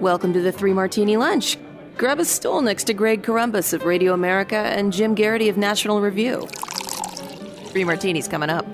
Welcome to the Three Martini Lunch. Grab a stool next to Greg Columbus of Radio America and Jim Garrity of National Review. Three Martinis coming up.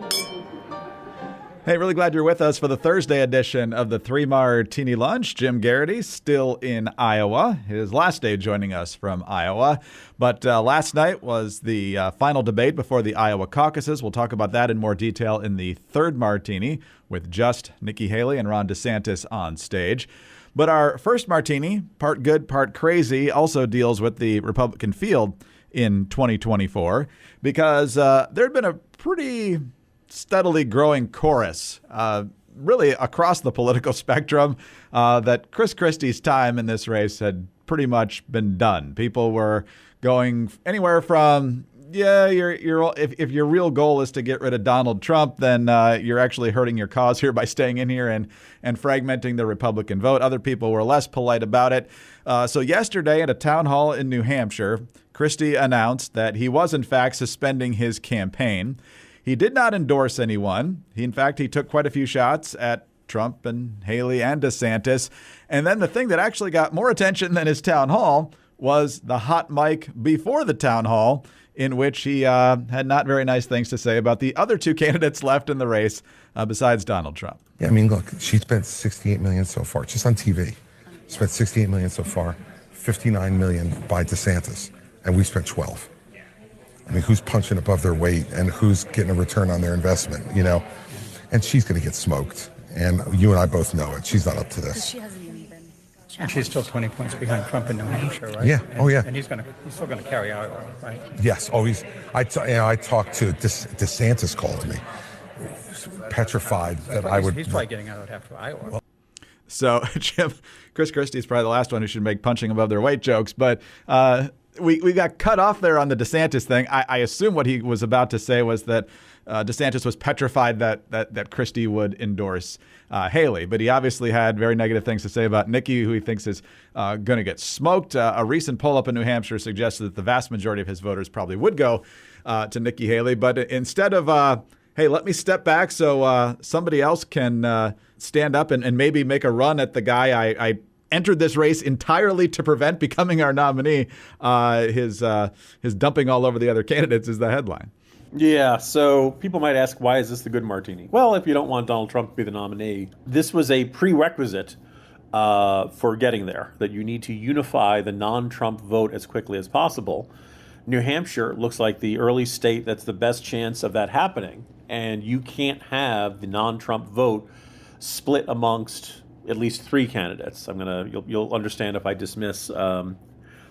Hey, really glad you're with us for the Thursday edition of the Three Martini Lunch. Jim Garrity still in Iowa. His last day joining us from Iowa. But last night was the final debate before the Iowa caucuses. We'll talk about that in more detail in the third martini with just Nikki Haley and Ron DeSantis on stage. But our first martini, part good, part crazy, also deals with the Republican field in 2024 because there had been a pretty steadily growing chorus, really across the political spectrum, that Chris Christie's time in this race had pretty much been done. People were going anywhere from, if your real goal is to get rid of Donald Trump, then you're actually hurting your cause here by staying in here and fragmenting the Republican vote. Other people were less polite about it. So yesterday at a town hall in New Hampshire, Christie announced that he was in fact suspending his campaign. He did not endorse anyone. He took quite a few shots at Trump and Haley and DeSantis. And then the thing that actually got more attention than his town hall was the hot mic before the town hall, in which he had not very nice things to say about the other two candidates left in the race besides Donald Trump. Yeah, I mean, look, she spent $68 million so far, just on TV. Spent $68 million so far, $59 million by DeSantis, and we spent 12. I mean, who's punching above their weight and who's getting a return on their investment, you know? And she's going to get smoked. And you and I both know it. She's not up to this. She hasn't even been challenged. She's still 20 points behind Trump in New Hampshire, right? Yeah. And, And he's still going to carry Iowa, right? Yes. I talked to DeSantis called me, petrified that I would. He's probably getting out after Iowa. So, Jim, Chris Christie is probably the last one who should make punching above their weight jokes, but we got cut off there on the DeSantis thing. I assume what he was about to say was that DeSantis was petrified that Christie would endorse Haley, but he obviously had very negative things to say about Nikki, who he thinks is going to get smoked. A recent poll up in New Hampshire suggested that the vast majority of his voters probably would go to Nikki Haley, but instead of hey, let me step back so somebody else can stand up and maybe make a run at the guy I entered this race entirely to prevent becoming our nominee. His dumping all over the other candidates is the headline. Yeah, so people might ask, why is this the good martini? Well, if you don't want Donald Trump to be the nominee, this was a prerequisite for getting there, that you need to unify the non-Trump vote as quickly as possible. New Hampshire looks like the early state that's the best chance of that happening, and you can't have the non-Trump vote split amongst at least three candidates. You'll understand if I dismiss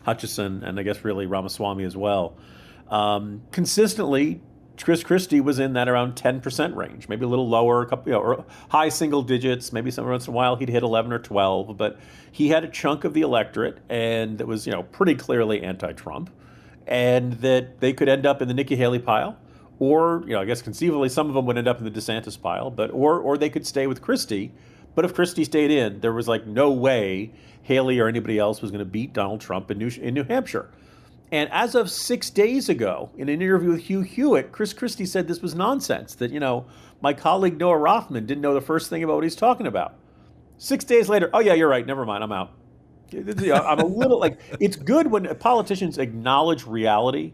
Hutchison and I guess really Ramaswamy as well. Consistently, Chris Christie was in that around 10% range, maybe a little lower, or high single digits. Maybe some once in a while he'd hit 11 or 12, but he had a chunk of the electorate, and that was pretty clearly anti-Trump, and that they could end up in the Nikki Haley pile, or I guess conceivably some of them would end up in the DeSantis pile, but or they could stay with Christie. But if Christie stayed in, there was no way Haley or anybody else was going to beat Donald Trump in New Hampshire. And as of 6 days ago, in an interview with Hugh Hewitt, Chris Christie said this was nonsense, that, my colleague Noah Rothman didn't know the first thing about what he's talking about. 6 days later, oh, yeah, you're right, never mind, I'm out. I'm a little it's good when politicians acknowledge reality.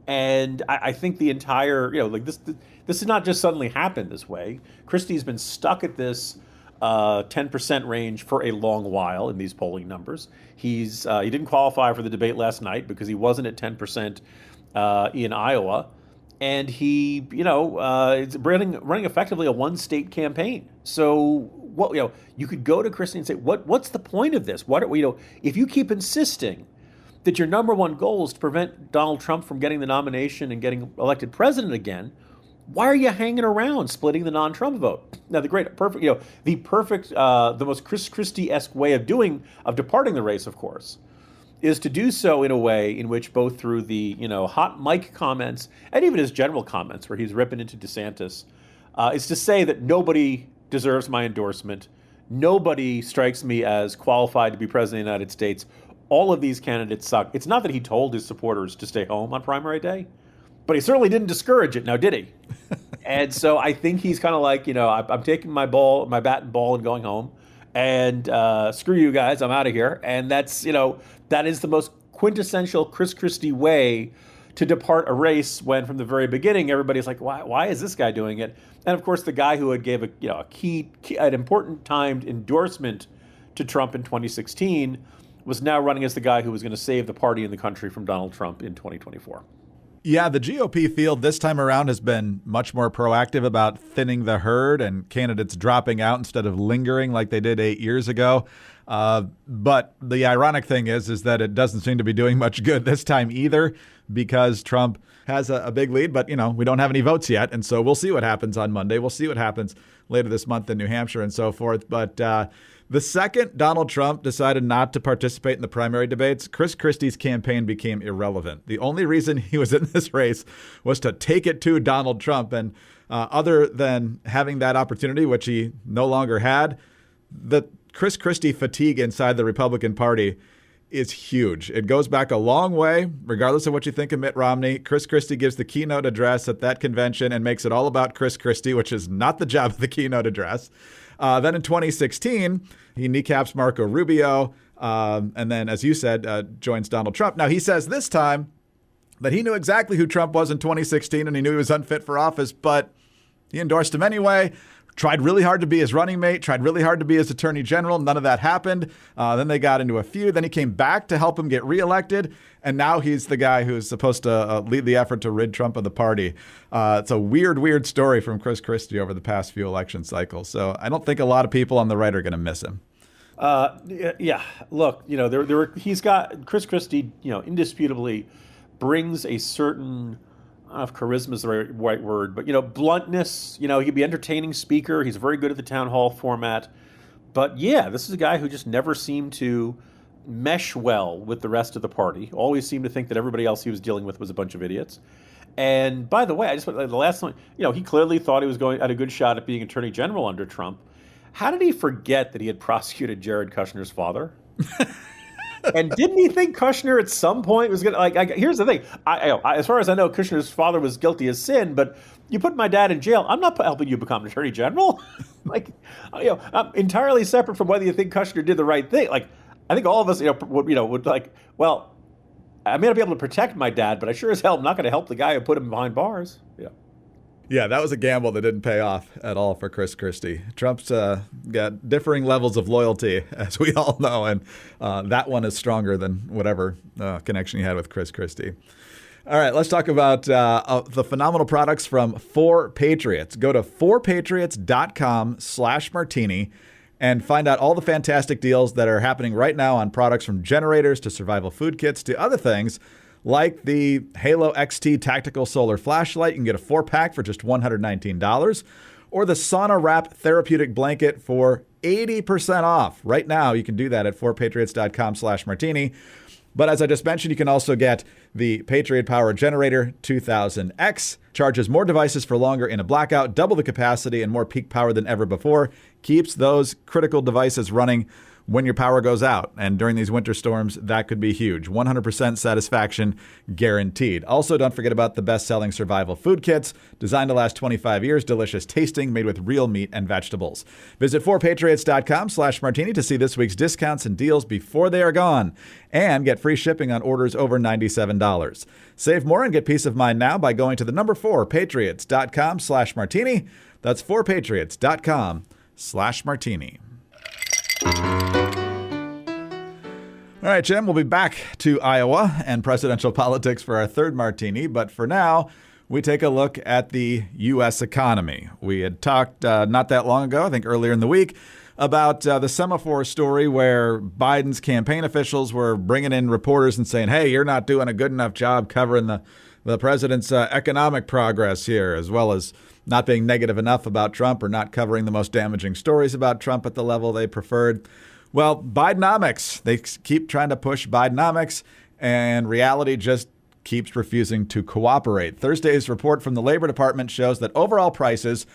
And I think the entire, this has not just suddenly happened this way. Christie's been stuck at this 10% range for a long while in these polling numbers. He didn't qualify for the debate last night because he wasn't at 10% in Iowa, and he is running effectively a one-state campaign. So what you could go to Christie and say, what's the point of this? If you keep insisting that your number one goal is to prevent Donald Trump from getting the nomination and getting elected president again, why are you hanging around splitting the non-Trump vote? Now, the most Chris Christie-esque way of departing the race, of course, is to do so in a way in which both through the hot mic comments and even his general comments where he's ripping into DeSantis, is to say that nobody deserves my endorsement, nobody strikes me as qualified to be president of the United States. All of these candidates suck. It's not that he told his supporters to stay home on primary day, but he certainly didn't discourage it, now did he? And so I think he's kind of like, I'm taking my bat and ball and going home. and screw you guys, I'm out of here. And that's, that is the most quintessential Chris Christie way to depart a race when from the very beginning, everybody's like, why is this guy doing it? And of course, the guy who had gave an important timed endorsement to Trump in 2016 was now running as the guy who was going to save the party and the country from Donald Trump in 2024. Yeah, the GOP field this time around has been much more proactive about thinning the herd and candidates dropping out instead of lingering like they did 8 years ago. But the ironic thing is that it doesn't seem to be doing much good this time either, because Trump has a big lead. But, we don't have any votes yet. And so we'll see what happens on Monday. We'll see what happens later this month in New Hampshire and so forth. But the second Donald Trump decided not to participate in the primary debates, Chris Christie's campaign became irrelevant. The only reason he was in this race was to take it to Donald Trump. And other than having that opportunity, which he no longer had, the Chris Christie fatigue inside the Republican Party is huge. It goes back a long way, regardless of what you think of Mitt Romney. Chris Christie gives the keynote address at that convention and makes it all about Chris Christie, which is not the job of the keynote address. Then in 2016, he kneecaps Marco Rubio, and then, as you said, joins Donald Trump. Now, he says this time that he knew exactly who Trump was in 2016, and he knew he was unfit for office, but he endorsed him anyway. Tried really hard to be his running mate, tried really hard to be his attorney general. None of that happened. Then they got into a feud. Then he came back to help him get reelected. And now he's the guy who's supposed to lead the effort to rid Trump of the party. It's a weird story from Chris Christie over the past few election cycles. So I don't think a lot of people on the right are going to miss him. Yeah. Look, Chris Christie, indisputably brings a certain, I don't know if charisma is the right word, but, bluntness. He could be an entertaining speaker. He's very good at the town hall format. But yeah, this is a guy who just never seemed to mesh well with the rest of the party. Always seemed to think that everybody else he was dealing with was a bunch of idiots. And by the way, the last one, he clearly thought he was at a good shot at being attorney general under Trump. How did he forget that he had prosecuted Jared Kushner's father? And didn't he think Kushner at some point was going to, here's the thing. As far as I know, Kushner's father was guilty as sin, but you put my dad in jail, I'm not helping you become an attorney general. I'm entirely separate from whether you think Kushner did the right thing. I think all of us, would well, I may not be able to protect my dad, but I sure as hell am not going to help the guy who put him behind bars. Yeah. Yeah, that was a gamble that didn't pay off at all for Chris Christie. Trump's got differing levels of loyalty, as we all know, and that one is stronger than whatever connection he had with Chris Christie. All right, let's talk about the phenomenal products from 4Patriots. Go to 4patriots.com/martini and find out all the fantastic deals that are happening right now on products from generators to survival food kits to other things like the Halo XT Tactical Solar Flashlight. You can get a 4-pack for just $119. Or the Sauna Wrap Therapeutic Blanket for 80% off. Right now, you can do that at 4patriots.com/martini. But as I just mentioned, you can also get the Patriot Power Generator 2000X. Charges more devices for longer in a blackout, double the capacity, and more peak power than ever before. Keeps those critical devices running when your power goes out. And during these winter storms, that could be huge. 100% satisfaction guaranteed. Also, don't forget about the best-selling survival food kits, designed to last 25 years, delicious tasting, made with real meat and vegetables. Visit 4patriots.com/martini to see this week's discounts and deals before they are gone, and get free shipping on orders over $97. Save more and get peace of mind now by going to the number 4patriots.com/martini. That's 4patriots.com/martini. All right, Jim, we'll be back to Iowa and presidential politics for our third martini. But for now, we take a look at the U.S. economy. We had talked not that long ago, I think earlier in the week, about the semaphore story where Biden's campaign officials were bringing in reporters and saying, hey, you're not doing a good enough job covering the president's economic progress here, as well as not being negative enough about Trump or not covering the most damaging stories about Trump at the level they preferred. Well, Bidenomics, they keep trying to push Bidenomics, and reality just keeps refusing to cooperate. Thursday's report from the Labor Department shows that overall prices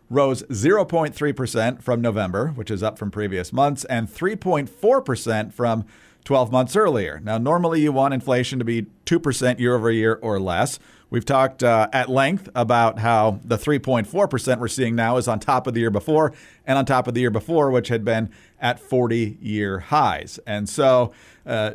rose 0.3% from November, which is up from previous months, and 3.4% from 12 months earlier. Now, normally you want inflation to be 2% year over year or less. We've talked at length about how the 3.4% we're seeing now is on top of the year before and on top of the year before, which had been at 40-year highs. And so,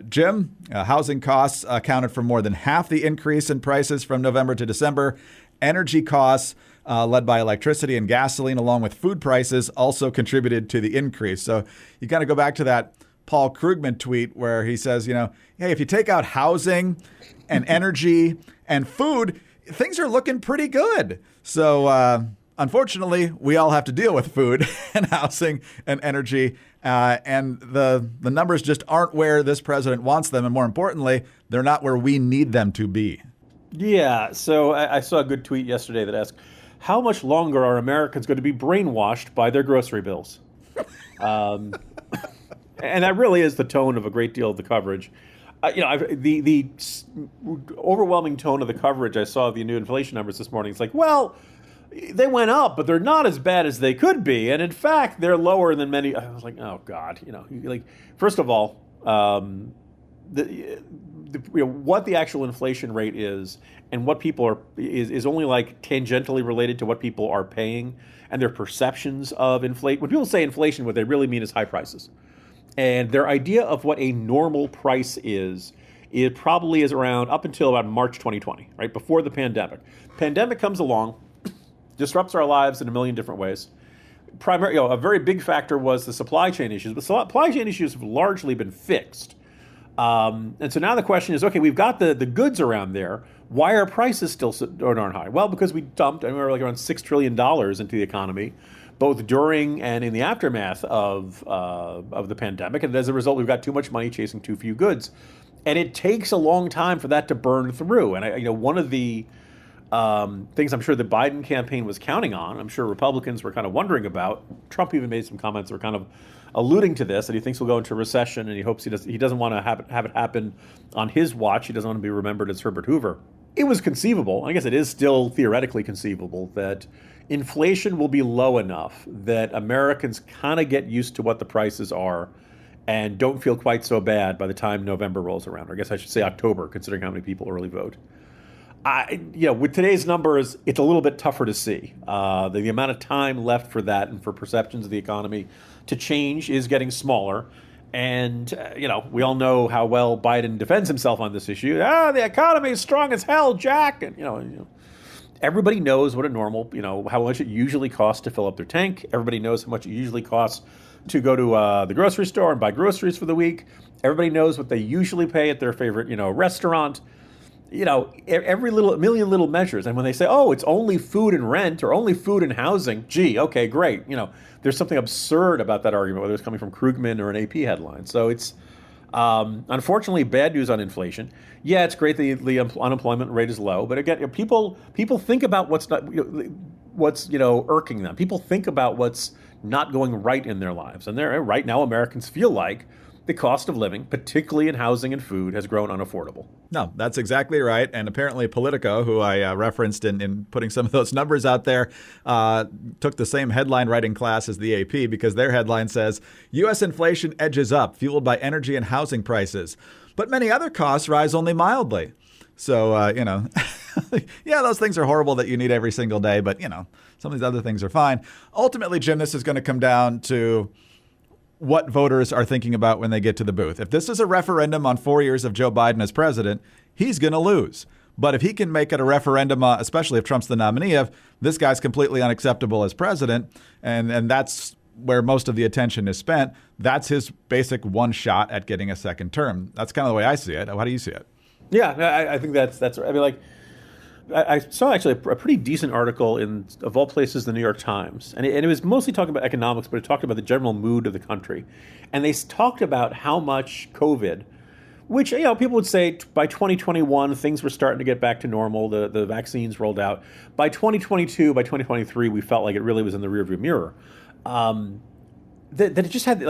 Jim, housing costs accounted for more than half the increase in prices from November to December. Energy costs, led by electricity and gasoline, along with food prices, also contributed to the increase. So you got to go back to that Paul Krugman tweet where he says, hey, if you take out housing and energy and food, things are looking pretty good. So unfortunately, we all have to deal with food and housing and energy. And the numbers just aren't where this president wants them. And more importantly, they're not where we need them to be. Yeah. So I saw a good tweet yesterday that asked, how much longer are Americans going to be brainwashed by their grocery bills? And that really is the tone of a great deal of the coverage. The overwhelming tone of the coverage I saw of the new inflation numbers this morning. It's like, well, they went up, but they're not as bad as they could be. And in fact, they're lower than many. I was like, oh, God, first of all, what the actual inflation rate is and what people are is only like tangentially related to what people are paying and their perceptions of inflation. When people say inflation, what they really mean is high prices. And their idea of what a normal price is, it probably is around up until about March 2020, right? Before the pandemic. Pandemic comes along, disrupts our lives in a million different ways. A very big factor was the supply chain issues. The supply chain issues have largely been fixed. And so now the question is, okay, we've got the goods around there. Why are prices still so darn high? Well, because we dumped, around $6 trillion into the economy, both during and in the aftermath of the pandemic. And as a result, we've got too much money chasing too few goods. And it takes a long time for that to burn through. And one of the things I'm sure the Biden campaign was counting on, I'm sure Republicans were kind of wondering about. Trump even made some comments that were kind of alluding to this, that he thinks we'll go into recession, and he hopes he doesn't want to have it happen on his watch. He doesn't want to be remembered as Herbert Hoover. It was conceivable, I guess it is still theoretically conceivable, that inflation will be low enough that Americans kind of get used to what the prices are and don't feel quite so bad by the time November rolls around. Or I guess I should say October, considering how many people early vote. With today's numbers, it's a little bit tougher to see. The amount of time left for that and for perceptions of the economy to change is getting smaller. And, we all know how well Biden defends himself on this issue. The economy is strong as hell, Jack. And, everybody knows what a normal, how much it usually costs to fill up their tank. Everybody knows how much it usually costs to go to the grocery store and buy groceries for the week. Everybody knows what they usually pay at their favorite, restaurant. Every million little measures. And when they say, oh, it's only food and rent or only food and housing, gee, okay, great. There's something absurd about that argument, whether it's coming from Krugman or an AP headline. So it's unfortunately bad news on inflation. Yeah, it's great the unemployment rate is low, but again, people think about what's not, what's irking them. People think about what's not going right in their lives, and right now Americans feel like the cost of living, particularly in housing and food, has grown unaffordable. No, that's exactly right. And apparently Politico, who I referenced in putting some of those numbers out there, took the same headline writing class as the AP, because their headline says, U.S. inflation edges up, fueled by energy and housing prices. But many other costs rise only mildly. So, yeah, those things are horrible that you need every single day. But, some of these other things are fine. Ultimately, Jim, this is going to come down to what voters are thinking about when they get to the booth. If this is a referendum on 4 years of Joe Biden as president, he's going to lose. But if he can make it a referendum, especially if Trump's the nominee, of this guy's completely unacceptable as president, and that's where most of the attention is spent, that's his basic one shot at getting a second term. That's kind of the way I see it. How do you see it? Yeah, I think that's right. I saw actually a pretty decent article of all places, the New York Times, and it was mostly talking about economics, but it talked about the general mood of the country. And they talked about how much COVID, which, people would say by 2021, things were starting to get back to normal. The vaccines rolled out. By 2022, by 2023, we felt like it really was in the rearview mirror. That it just had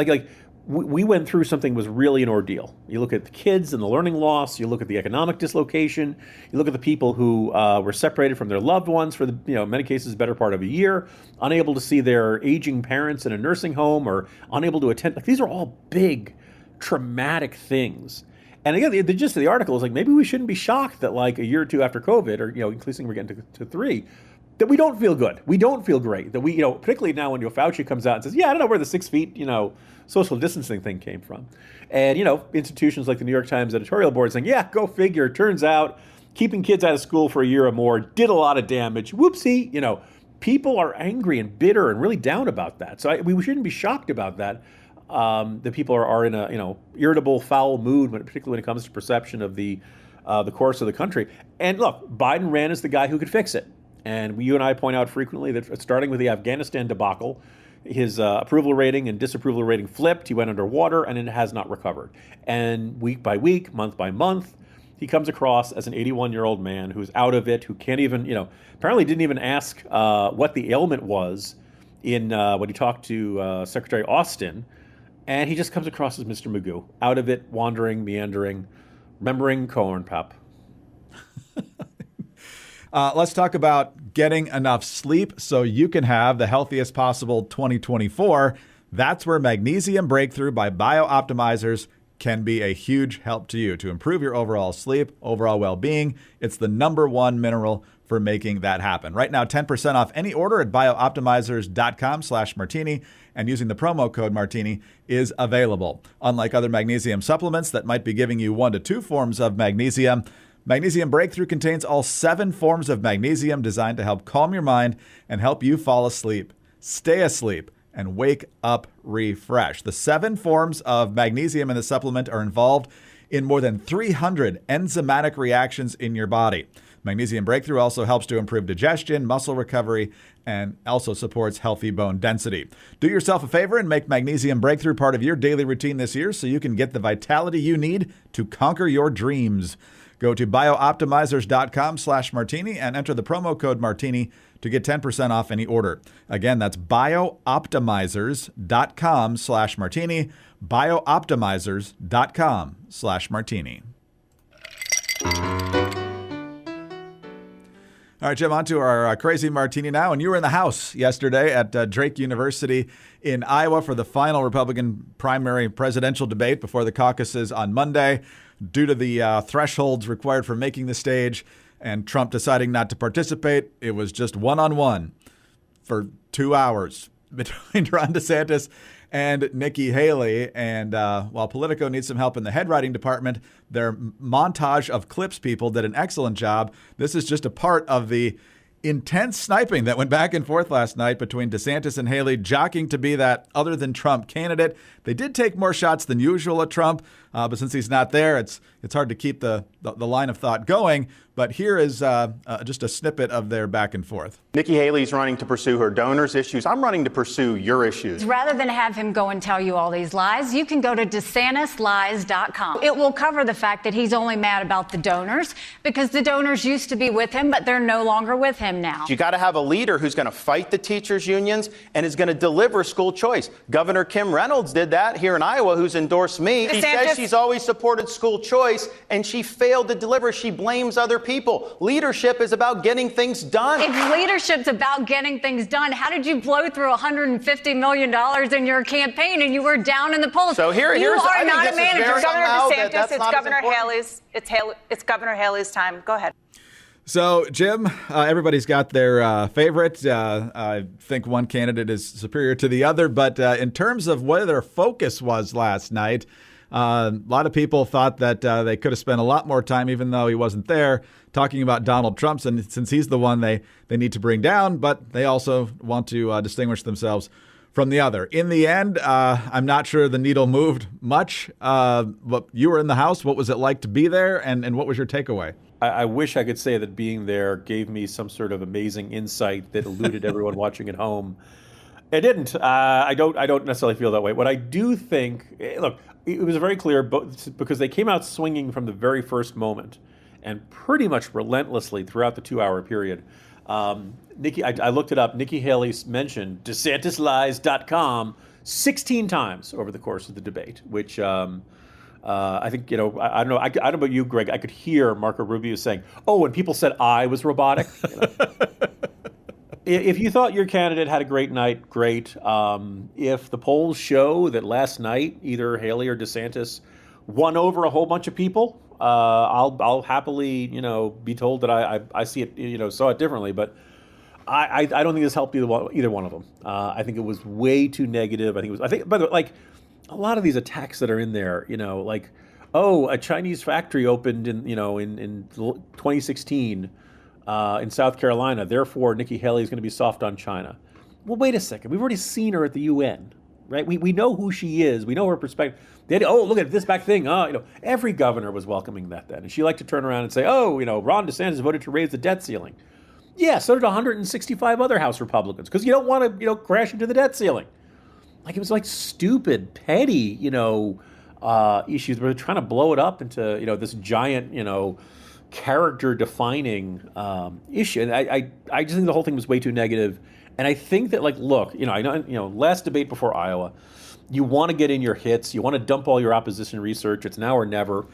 we went through something that was really an ordeal. You look at the kids and the learning loss. You look at the economic dislocation. You look at the people who were separated from their loved ones for in many cases, better part of a year, unable to see their aging parents in a nursing home or unable to attend. Like, these are all big, traumatic things. And again, the gist of the article is like, maybe we shouldn't be shocked that like a year or two after COVID, or increasingly we're getting to 3, that we don't feel good. We don't feel great. That we, particularly now when Fauci comes out and says, yeah, I don't know where the 6 feet, social distancing thing came from. And, institutions like the New York Times editorial board saying, yeah, go figure. Turns out keeping kids out of school for a year or more did a lot of damage. Whoopsie. People are angry and bitter and really down about that. So we shouldn't be shocked about that. That people are in a irritable, foul mood, particularly when it comes to perception of the course of the country. And look, Biden ran as the guy who could fix it. And you and I point out frequently that starting with the Afghanistan debacle, his approval rating and disapproval rating flipped. He went underwater, and it has not recovered. And week by week, month by month, he comes across as an 81-year-old man who's out of it, who can't even, apparently didn't even ask what the ailment was when he talked to Secretary Austin. And he just comes across as Mr. Magoo, out of it, wandering, meandering, remembering corn pop. Let's talk about getting enough sleep so you can have the healthiest possible 2024. That's where Magnesium Breakthrough by Bioptimizers can be a huge help to you to improve your overall sleep, overall well-being. It's the #1 mineral for making that happen. Right now, 10% off any order at bioptimizers.com/martini, and using the promo code martini is available. Unlike other magnesium supplements that might be giving you 1 to 2 forms of magnesium, Magnesium Breakthrough contains all 7 forms of magnesium designed to help calm your mind and help you fall asleep, stay asleep, and wake up refreshed. The 7 forms of magnesium in the supplement are involved in more than 300 enzymatic reactions in your body. Magnesium Breakthrough also helps to improve digestion, muscle recovery, and also supports healthy bone density. Do yourself a favor and make Magnesium Breakthrough part of your daily routine this year so you can get the vitality you need to conquer your dreams. Go to bioptimizers.com/martini and enter the promo code martini to get 10% off any order. Again, that's bioptimizers.com/martini, bioptimizers.com/martini. All right, Jim, on to our crazy martini now. And you were in the House yesterday at Drake University in Iowa for the final Republican primary presidential debate before the caucuses on Monday. Due to the thresholds required for making the stage and Trump deciding not to participate, it was just one-on-one for 2 hours between Ron DeSantis and Nikki Haley. And while Politico needs some help in the headwriting department, their montage of clips people did an excellent job. This is just a part of the intense sniping that went back and forth last night between DeSantis and Haley, jockeying to be that other than Trump candidate. They did take more shots than usual at Trump, but since he's not there, it's hard to keep the line of thought going. But here is just a snippet of their back and forth. Nikki Haley's running to pursue her donors' issues. I'm running to pursue your issues. Rather than have him go and tell you all these lies, you can go to DeSantisLies.com. It will cover the fact that he's only mad about the donors because the donors used to be with him, but they're no longer with him now. You got to have a leader who's going to fight the teachers' unions and is going to deliver school choice. Governor Kim Reynolds did that here in Iowa, who's endorsed me. She says she's always supported school choice, and she failed to deliver. She blames other people. Leadership is about getting things done. If leadership's about getting things done, how did you blow through $150 million in your campaign and you were down in the polls? So here's you are not a manager. Governor DeSantis, it's Governor Haley's. It's Governor Haley's time. Go ahead. So, Jim, everybody's got their favorite. I think one candidate is superior to the other. But in terms of where their focus was last night, a lot of people thought that they could have spent a lot more time, even though he wasn't there, talking about Donald Trump, and since he's the one they need to bring down. But they also want to distinguish themselves from the other. In the end, I'm not sure the needle moved much. But you were in the House. What was it like to be there? And what was your takeaway? I wish I could say that being there gave me some sort of amazing insight that eluded everyone watching at home. It didn't. I don't necessarily feel that way. What I do think, look, it was very clear because they came out swinging from the very first moment and pretty much relentlessly throughout the 2-hour period. Nikki, I looked it up. Nikki Haley mentioned DeSantisLies.com 16 times over the course of the debate, which I think, I don't know. I don't know about you, Greg. I could hear Marco Rubio saying, "Oh, when people said I was robotic." If you thought your candidate had a great night, great. If the polls show that last night either Haley or DeSantis won over a whole bunch of people, I'll happily, be told that I see it, saw it differently. But I don't think this helped either one of them. I think it was way too negative. I think, by the way, like a lot of these attacks that are in there, like, oh, a Chinese factory opened in 2016 in South Carolina. Therefore, Nikki Haley is going to be soft on China. Well, wait a second. We've already seen her at the UN, right? We know who she is. We know her perspective. Look at this back thing. Every governor was welcoming that then. And she liked to turn around and say, Ron DeSantis voted to raise the debt ceiling. Yeah, so did 165 other House Republicans, because you don't want to, crash into the debt ceiling. Like, it was like stupid, petty, issues. We're trying to blow it up into, this giant, character-defining issue. And I just think the whole thing was way too negative. And I think that, look, I know, last debate before Iowa, you want to get in your hits. You want to dump all your opposition research. It's now or never.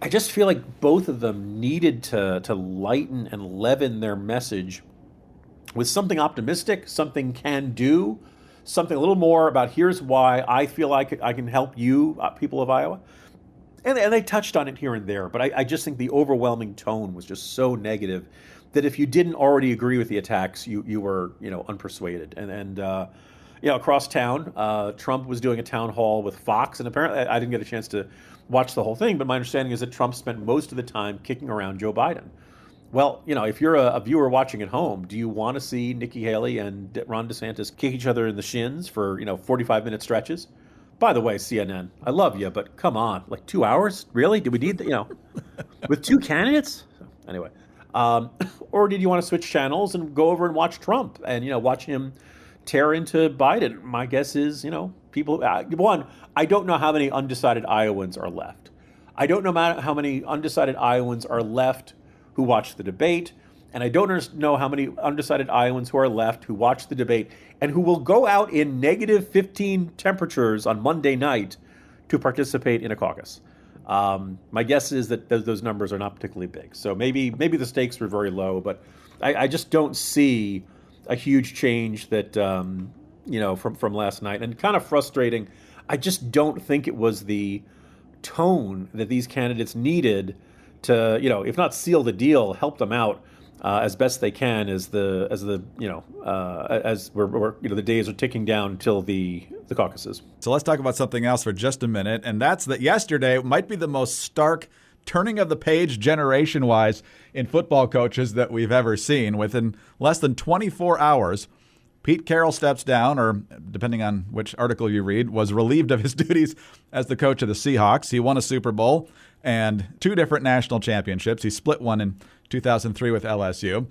I just feel like both of them needed to lighten and leaven their message with something optimistic, something can do, something a little more about here's why I feel like I can help you, people of Iowa. And they touched on it here and there, but I just think the overwhelming tone was just so negative that if you didn't already agree with the attacks, you were unpersuaded. And across town, Trump was doing a town hall with Fox, and apparently I didn't get a chance to watch the whole thing, but my understanding is that Trump spent most of the time kicking around Joe Biden. Well, if you're a viewer watching at home, do you want to see Nikki Haley and Ron DeSantis kick each other in the shins for 45-minute stretches? By the way, CNN, I love you, but come on, like 2 hours? Really? Do we need with two candidates? Anyway, or did you want to switch channels and go over and watch Trump and watch him tear into Biden? My guess is people. One, I don't know how many undecided Iowans are left. I don't know how many undecided Iowans are left who watched the debate. And I don't know how many undecided Iowans who are left who watched the debate and who will go out in negative 15 temperatures on Monday night to participate in a caucus. My guess is that those numbers are not particularly big. So maybe the stakes were very low, but I just don't see a huge change that, from last night. And kind of frustrating, I just don't think it was the tone that these candidates needed to, if not seal the deal, help them out as best they can as the days are ticking down until the caucuses. So let's talk about something else for just a minute, and that's that yesterday might be the most stark turning of the page generation-wise in football coaches that we've ever seen. Within less than 24 hours, Pete Carroll steps down, or depending on which article you read, was relieved of his duties as the coach of the Seahawks. He won a Super Bowl and 2 different national championships. He split one in 2003 with LSU.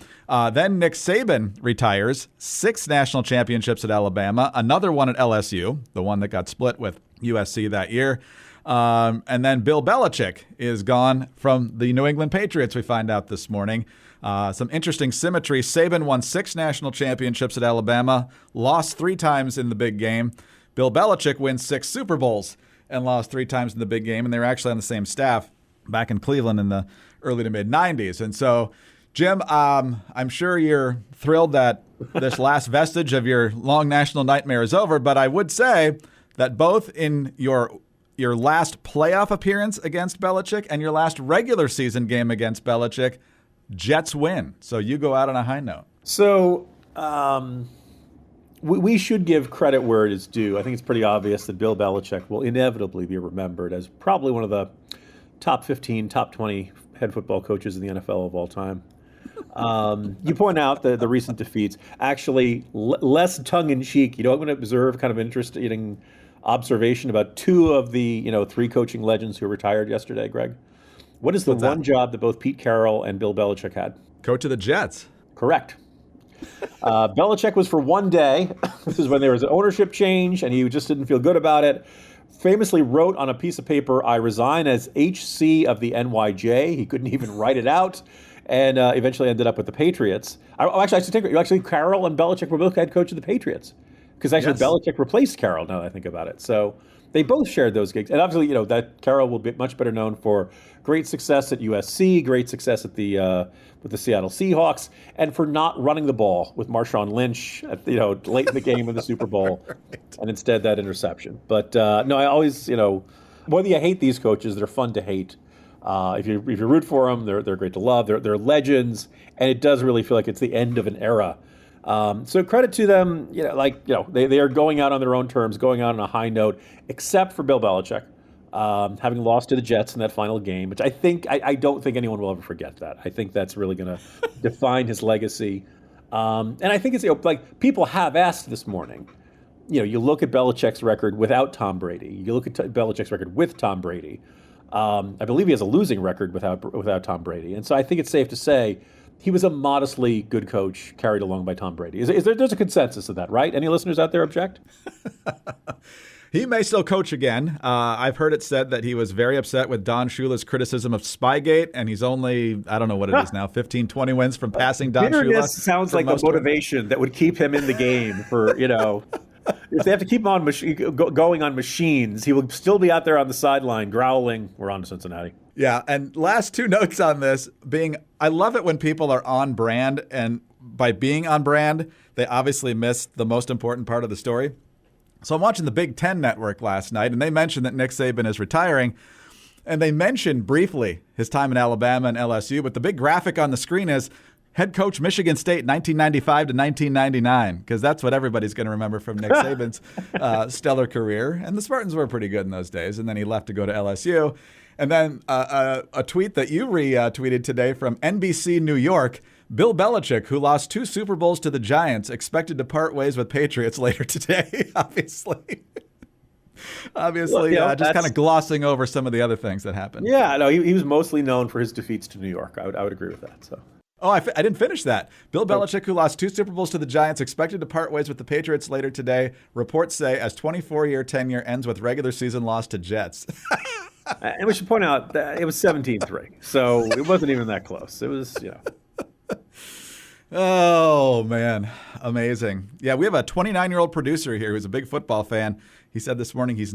Then Nick Saban retires, 6 national championships at Alabama, another one at LSU, the one that got split with USC that year. And then Bill Belichick is gone from the New England Patriots, we find out this morning. Some interesting symmetry. Saban won 6 national championships at Alabama, lost 3 times in the big game. Bill Belichick wins 6 Super Bowls and lost 3 times in the big game, and they were actually on the same staff back in Cleveland in the early to mid 90s. And so, Jim, I'm sure you're thrilled that this last vestige of your long national nightmare is over, but I would say that both in your last playoff appearance against Belichick and your last regular season game against Belichick, Jets win. So you go out on a high note. So we should give credit where it is due. I think it's pretty obvious that Bill Belichick will inevitably be remembered as probably one of the top 15, top 20 head football coaches in the NFL of all time. You point out the recent defeats. Actually, less tongue-in-cheek. I'm going to observe kind of interesting observation about 2 of the 3 coaching legends who retired yesterday, Greg. What is the one job that both Pete Carroll and Bill Belichick had? Coach of the Jets. Correct. Belichick was for one day. This is when there was an ownership change, and he just didn't feel good about it. Famously wrote on a piece of paper, "I resign as HC of the NYJ." He couldn't even write it out, and eventually ended up with the Patriots. Actually, Carroll and Belichick were both head coach of the Patriots. because actually Yes. Belichick replaced Carroll, now that I think about it. So they both shared those gigs. And obviously, that Carroll will be much better known for great success at USC, great success at the with the Seattle Seahawks, and for not running the ball with Marshawn Lynch at late in the game of the Super Bowl, right. And instead that interception. But no, I always, whether you hate these coaches, they're fun to hate. If you root for them, they're great to love. They're legends, and it does really feel like it's the end of an era. So credit to them. They are going out on their own terms, going out on a high note, except for Bill Belichick, having lost to the Jets in that final game, which I don't think anyone will ever forget that. I think that's really going to define his legacy. And I think it's people have asked this morning. You look at Belichick's record without Tom Brady. You look at Belichick's record with Tom Brady. I believe he has a losing record without Tom Brady, and so I think it's safe to say he was a modestly good coach carried along by Tom Brady. There's a consensus of that, right? Any listeners out there object? He may still coach again. I've heard it said that he was very upset with Don Shula's criticism of Spygate, and he's only, I don't know what it is now, 15 20 wins from passing Don Shula. Bitterness sounds like the motivation that would keep him in the game for, if they have to keep him on going on machines, he will still be out there on the sideline growling, "We're on to Cincinnati." Yeah, and last two notes on this being, I love it when people are on brand, and by being on brand, they obviously missed the most important part of the story. So I'm watching the Big Ten Network last night, and they mentioned that Nick Saban is retiring, and they mentioned briefly his time in Alabama and LSU, but the big graphic on the screen is head coach Michigan State 1995 to 1999, because that's what everybody's going to remember from Nick Saban's stellar career. And the Spartans were pretty good in those days, and then he left to go to LSU. And then a tweet that you retweeted today from NBC New York, Bill Belichick, who lost 2 Super Bowls to the Giants, expected to part ways with Patriots later today, obviously. Just kind of glossing over some of the other things that happened. Yeah, no, he was mostly known for his defeats to New York. I would agree with that. So. Oh, I didn't finish that. Bill Belichick, who lost 2 Super Bowls to the Giants, expected to part ways with the Patriots later today. Reports say as 24-year tenure ends with regular season loss to Jets. And we should point out that it was 17-3, so it wasn't even that close. It was, Oh, man. Amazing. Yeah, we have a 29-year-old producer here who's a big football fan. He said this morning has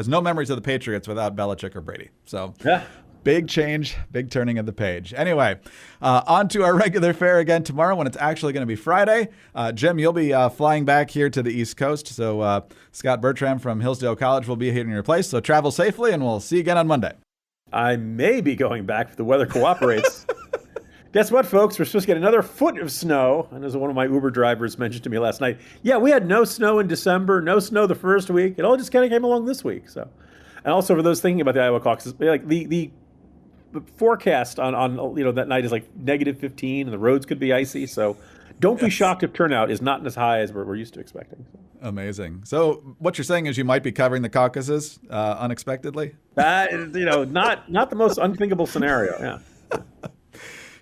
no memories of the Patriots without Belichick or Brady. So yeah. Big change, big turning of the page. Anyway, on to our regular fare again tomorrow when it's actually going to be Friday. Jim, you'll be flying back here to the East Coast. So Scott Bertram from Hillsdale College will be here in your place. So travel safely, and we'll see you again on Monday. I may be going back if the weather cooperates. Guess what, folks? We're supposed to get another foot of snow. And as one of my Uber drivers mentioned to me last night, yeah, we had no snow in December, no snow the first week. It all just kind of came along this week. So, and also for those thinking about the Iowa caucus, like the forecast on that night is like -15 and the roads could be icy. So don't be shocked if turnout is not as high as we're used to expecting. Amazing. So what you're saying is you might be covering the caucuses unexpectedly? Not the most unthinkable scenario. Yeah.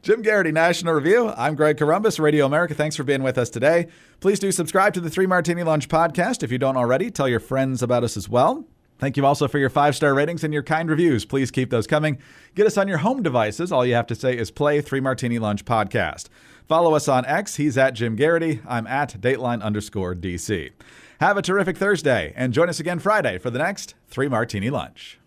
Jim Garrity, National Review. I'm Greg Corombos, Radio America. Thanks for being with us today. Please do subscribe to the 3 Martini Lunch podcast. If you don't already, tell your friends about us as well. Thank you also for your 5-star ratings and your kind reviews. Please keep those coming. Get us on your home devices. All you have to say is play 3 Martini Lunch podcast. Follow us on X. He's at Jim Garrity. I'm at Dateline_DC. Have a terrific Thursday and join us again Friday for the next 3 Martini Lunch.